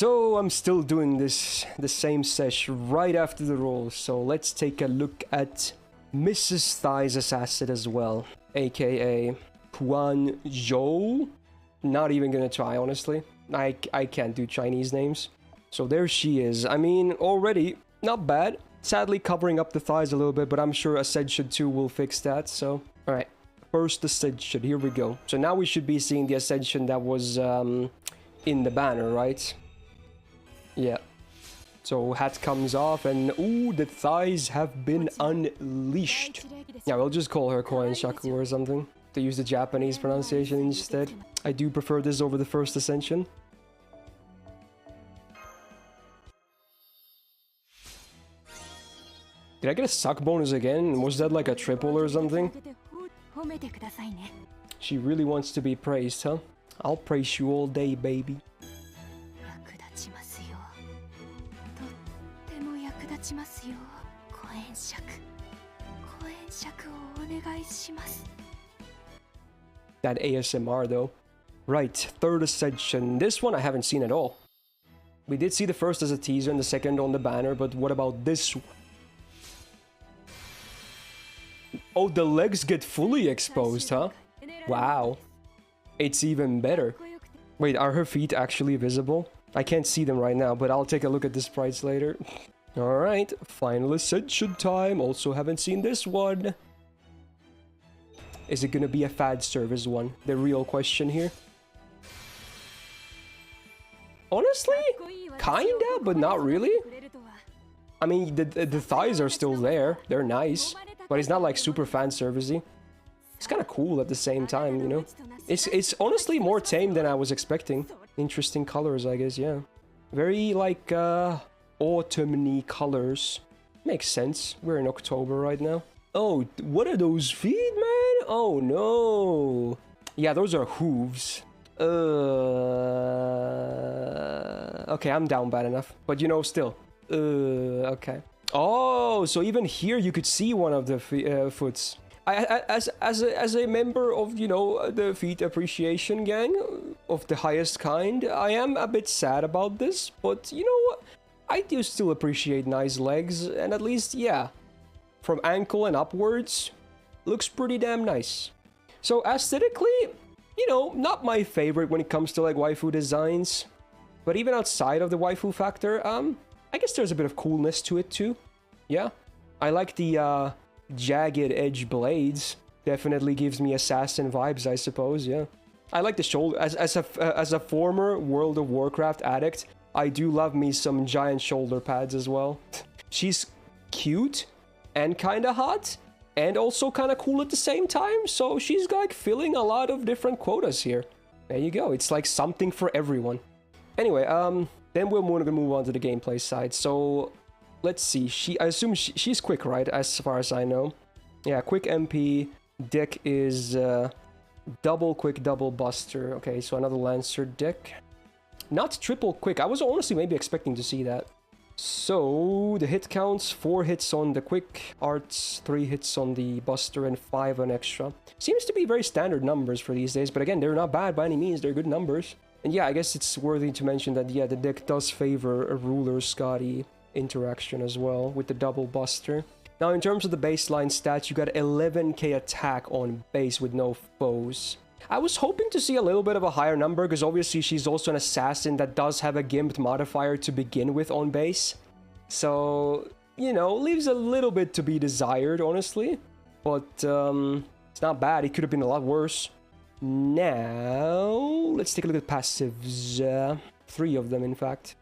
So I'm still doing the same sesh right after the roll. So let's take a look at Mrs. Thigh's asset as well, aka Huyan Zhuo. Not even gonna try, honestly. I can't do Chinese names. So there she is. I mean, already not bad. Sadly covering up the thighs a little bit, but I'm sure Ascension 2 will fix that. So alright, first Ascension, here we go. So now we should be seeing the Ascension that was in the banner, right? Yeah. So hat comes off and ooh, the thighs have been unleashed. Yeah, we'll just call her Koen Shaku or something to use the Japanese pronunciation instead. I do prefer this over the first Ascension. Did I get a suck bonus again? Was that like a triple or something? She really wants to be praised, huh? I'll praise you all day, baby. That ASMR though. Right, third Ascension. This one I haven't seen at all. We did see the first as a teaser and the second on the banner, but what about this one? Oh, the legs get fully exposed, huh? Wow. It's even better. Wait, are her feet actually visible? I can't see them right now, but I'll take a look at the sprites later. Alright, final Ascension time. Also haven't seen this one. Is it gonna be a fad service one? The real question here. Honestly, kinda, but not really. I mean, the thighs are still there. They're nice, but it's not like super fan servicey. It's kind of cool at the same time, you know. It's honestly more tame than I was expecting. Interesting colors, I guess. Yeah, very like autumny colors. Makes sense. We're in October right now. Oh, what are those feet, man? Oh no. Yeah, those are hooves. Okay, I'm down bad enough, but you know, still. Okay. Oh, so even here you could see one of the foots. As a member of, you know, the feet appreciation gang of the highest kind, I am a bit sad about this, but you know what? I do still appreciate nice legs, and at least, yeah, from ankle and upwards, looks pretty damn nice. So aesthetically, you know, not my favorite when it comes to like waifu designs, but even outside of the waifu factor, I guess there's a bit of coolness to it too. Yeah, I like the jagged edge blades. Definitely gives me assassin vibes, I suppose. Yeah, I like the shoulder. As a former World of Warcraft addict, I do love me some giant shoulder pads as well. She's cute and kind of hot, and also kind of cool at the same time. So she's like filling a lot of different quotas here. There you go. It's like something for everyone. Anyway, then we're gonna move on to the gameplay side. So let's see. I assume she's quick, right? As far as I know. Yeah, quick MP. Deck is double quick, double buster. Okay, so another Lancer deck. Not triple quick. I was honestly maybe expecting to see that. So the hit counts: 4 hits on the quick arts, 3 hits on the buster, and 5 on extra. Seems to be very standard numbers for these days, but again, they're not bad by any means. They're good numbers. And yeah, I guess it's worthy to mention that, yeah, the deck does favor a Ruler Scotty interaction as well with the double buster. Now, in terms of the baseline stats, you got 11k attack on base with no foes. I was hoping to see a little bit of a higher number, because obviously she's also an assassin that does have a gimped modifier to begin with on base. So, you know, leaves a little bit to be desired, honestly. But it's not bad. It could have been a lot worse. Now, let's take a look at passives. 3 of them, in fact.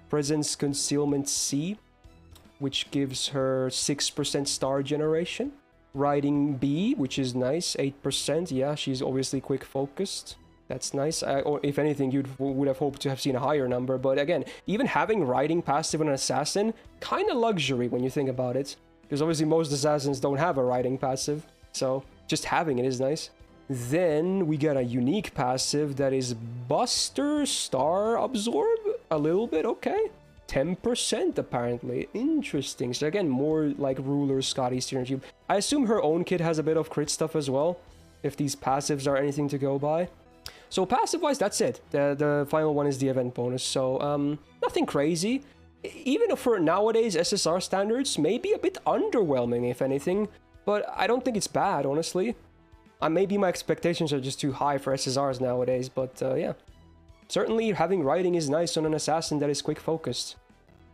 Presence Concealment C, which gives her 6% star generation. Riding B, which is nice, 8%. Yeah, she's obviously quick focused. That's nice. Or if anything, you would have hoped to have seen a higher number. But again, even having riding passive on an assassin, kind of luxury when you think about it. Because obviously most assassins don't have a riding passive. So just having it is nice. Then we got a unique passive that is Buster Star Absorb. A little bit, okay. 10% apparently. Interesting. So again, more like Ruler Scotty synergy. I assume her own kit has a bit of crit stuff as well, if these passives are anything to go by. So passive-wise, that's it. The final one is the event bonus. So nothing crazy. Even for nowadays SSR standards, maybe a bit underwhelming, if anything. But I don't think it's bad, honestly. Maybe my expectations are just too high for SSRs nowadays, but yeah. Certainly, having writing is nice on an assassin that is quick-focused.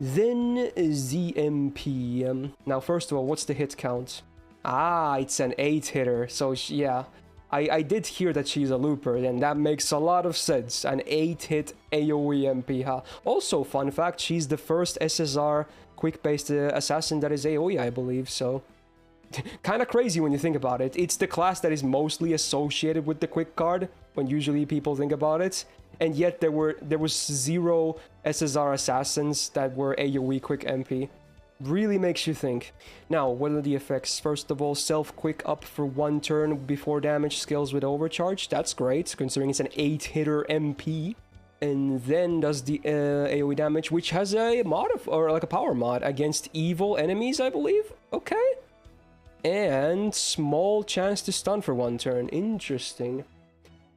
Then ZMP. Now, first of all, what's the hit count? Ah, it's an 8-hitter, so yeah. I did hear that she's a looper, and that makes a lot of sense. An 8-hit AoE MP, huh? Also, fun fact, she's the first SSR quick-based assassin that is AoE, I believe, so... kind of crazy when you think about it. It's the class that is mostly associated with the quick card, when usually people think about it. And yet there was 0 SSR assassins that were AoE quick MP. Really makes you think. Now, what are the effects? First of all, self-quick up for 1 turn before damage skills with overcharge. That's great, considering it's an 8-hitter MP. And then does the AoE damage, which has a mod or like a power mod against evil enemies, I believe. Okay. And small chance to stun for 1 turn. Interesting.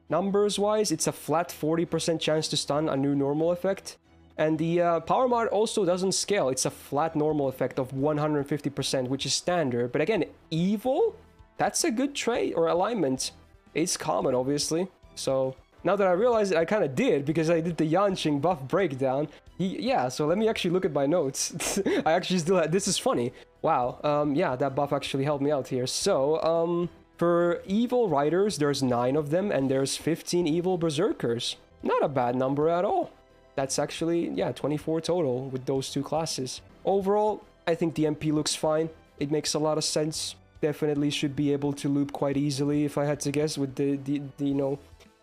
Numbers-wise, it's a flat 40% chance to stun, a new normal effect. And the power mod also doesn't scale. It's a flat normal effect of 150%, which is standard. But again, evil? That's a good trait or alignment. It's common, obviously. So now that I realize it, I kind of did, because I did the Yanqing buff breakdown. Yeah, so let me actually look at my notes. I actually still had... This is funny. Wow, yeah, that buff actually helped me out here. So, for evil riders, there's 9 of them, and there's 15 evil berserkers. Not a bad number at all. That's actually, yeah, 24 total with those 2 classes. Overall, I think the MP looks fine. It makes a lot of sense. Definitely should be able to loop quite easily, if I had to guess, with the you know,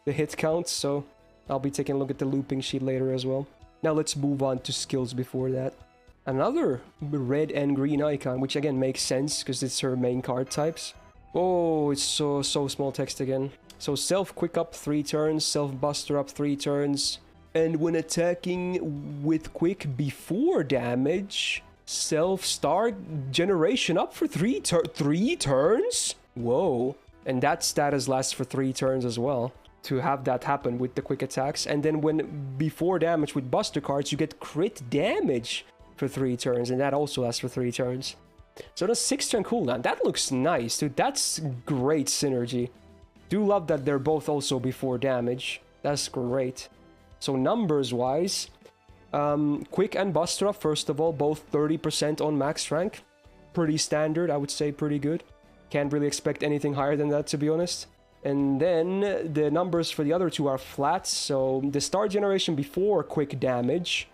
the hit counts. So, I'll be taking a look at the looping sheet later as well. Now let's move on to skills before that. Another red and green icon, which again makes sense because it's her main card types. Oh, it's so small text again. So self-quick up 3 turns, self-buster up 3 turns. And when attacking with quick before damage, self-star generation up for 3 turns? Whoa. And that status lasts for 3 turns as well. To have that happen with the quick attacks. And then when before damage with buster cards, you get crit damage for 3 turns, and that also lasts for 3 turns. So that's 6-turn cooldown. That looks nice, dude. That's great synergy. Do love that they're both also before damage. That's great. So numbers-wise, quick and buster up, first of all, both 30% on max rank. Pretty standard, I would say pretty good. Can't really expect anything higher than that, to be honest. And then the numbers for the other 2 are flat, so the star generation before quick damage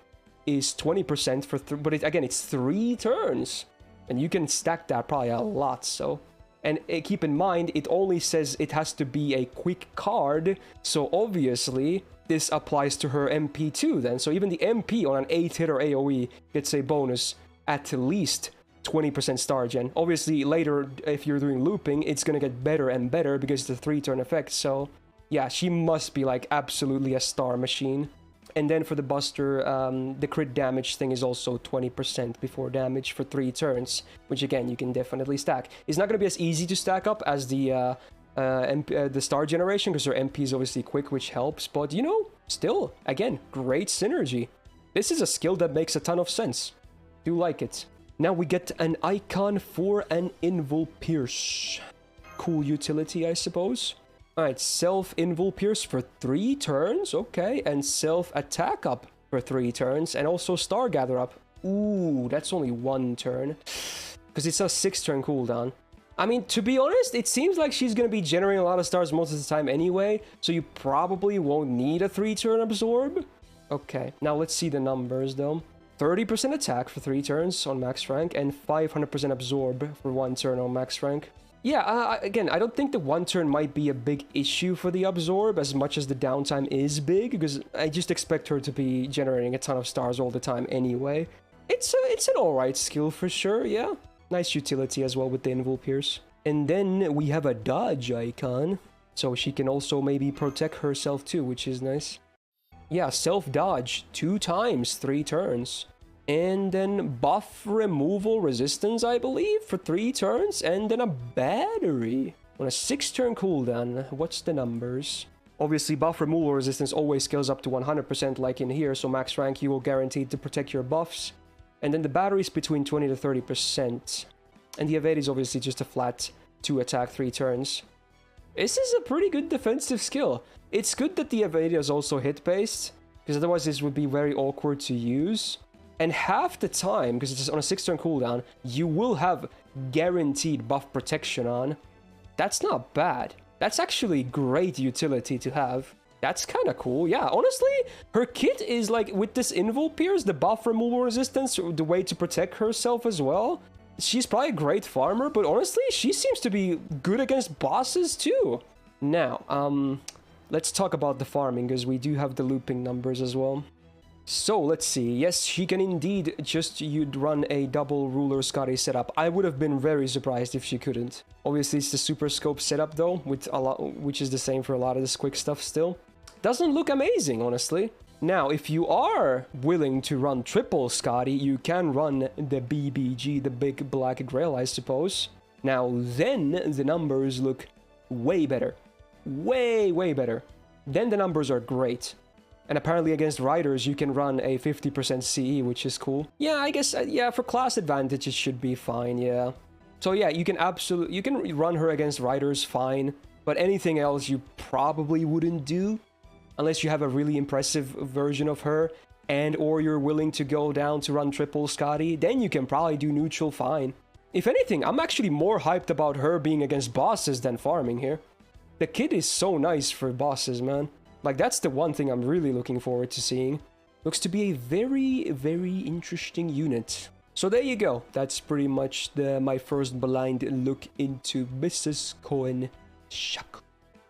is 20% for but again it's 3 turns, and you can stack that probably a lot. So, and keep in mind it only says it has to be a quick card, so obviously this applies to her MP too then. So even the MP on an 8-hitter AoE gets a bonus at least 20% star gen. Obviously later, if you're doing looping, it's gonna get better and better because it's a 3-turn effect. So yeah, she must be like absolutely a star machine. And then for the buster, the crit damage thing is also 20% before damage for 3 turns, which again, you can definitely stack. It's not going to be as easy to stack up as the star generation, because her MP is obviously quick, which helps, but you know, still, again, great synergy. This is a skill that makes a ton of sense. Do like it. Now we get an icon for an Invul Pierce. Cool utility, I suppose. Alright, self-invul pierce for 3 turns, okay, and self-attack up for 3 turns, and also star gather up. Ooh, that's only 1 turn, because it's a 6-turn cooldown. I mean, to be honest, it seems like she's going to be generating a lot of stars most of the time anyway, so you probably won't need a 3-turn absorb. Okay, now let's see the numbers though. 30% attack for 3 turns on max rank, and 500% absorb for 1 turn on max rank. Yeah, again, I don't think the 1 turn might be a big issue for the absorb as much as the downtime is big, because I just expect her to be generating a ton of stars all the time anyway. It's an alright skill for sure, yeah. Nice utility as well with the Invul Pierce. And then we have a dodge icon, so she can also maybe protect herself too, which is nice. Yeah, self-dodge 2 times, 3 turns. And then buff removal resistance, I believe, for 3 turns. And then a battery on a 6-turn cooldown. What's the numbers? Obviously, buff removal resistance always scales up to 100% like in here, so max rank you will guaranteed to protect your buffs. And then the battery is between 20 to 30%. And the evade is obviously just a flat 2 attack 3 turns. This is a pretty good defensive skill. It's good that the evade is also hit-based, because otherwise this would be very awkward to use. And half the time, because it's on a 6-turn cooldown, you will have guaranteed buff protection on. That's not bad. That's actually great utility to have. That's kind of cool. Yeah, honestly, her kit is like, with this Invul Pierce, the buff removal resistance, the way to protect herself as well. She's probably a great farmer, but honestly, she seems to be good against bosses too. Now, let's talk about the farming, because we do have the looping numbers as well. So, let's see. Yes, she can indeed you'd run a double ruler Scotty setup. I would have been very surprised if she couldn't. Obviously, it's the super scope setup though, with which is the same for a lot of this quick stuff still. Doesn't look amazing, honestly. Now, if you are willing to run triple Scotty, you can run the BBG, the Big Black Grail, I suppose. Now, then the numbers look way better. Way better. Then the numbers are great. And apparently against riders, you can run a 50% CE, which is cool. Yeah, I guess, yeah, for class advantage, it should be fine, yeah. So yeah, you can run her against riders fine, but anything else you probably wouldn't do, unless you have a really impressive version of her, and or you're willing to go down to run triple Scotty, then you can probably do neutral fine. If anything, I'm actually more hyped about her being against bosses than farming here. The kit is so nice for bosses, man. Like, that's the one thing I'm really looking forward to seeing. Looks to be a very interesting unit. So there you go. That's pretty much my first blind look into Mrs. Cohen Shaku.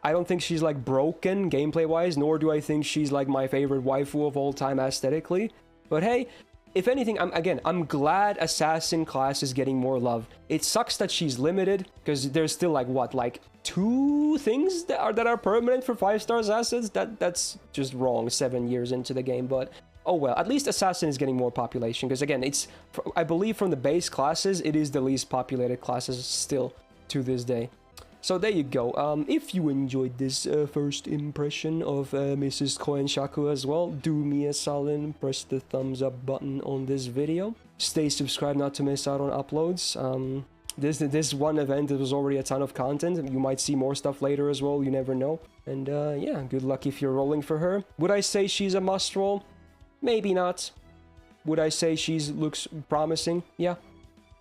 I don't think she's, like, broken gameplay-wise, nor do I think she's, like, my favorite waifu of all time aesthetically. But hey, if anything, I'm glad Assassin class is getting more love. It sucks that she's limited, because there's still, like, what, like, 2 things that are permanent for 5-star assassins? That's just wrong 7 years into the game, but oh well. At least Assassin is getting more population, because again, it's, I believe from the base classes, it is the least populated classes still to this day. So there you go. If you enjoyed this first impression of Mrs. Koen Shaku as well, do me a solid and press the thumbs up button on this video. Stay subscribed not to miss out on uploads. This one event, it was already a ton of content. You might see more stuff later as well, you never know. And yeah, good luck if you're rolling for her. Would I say she's a must roll? Maybe not. Would I say she looks promising? Yeah.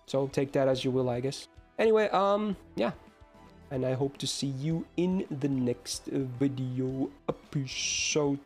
So take that as you will, I guess. Anyway, yeah. And I hope to see you in the next video episode.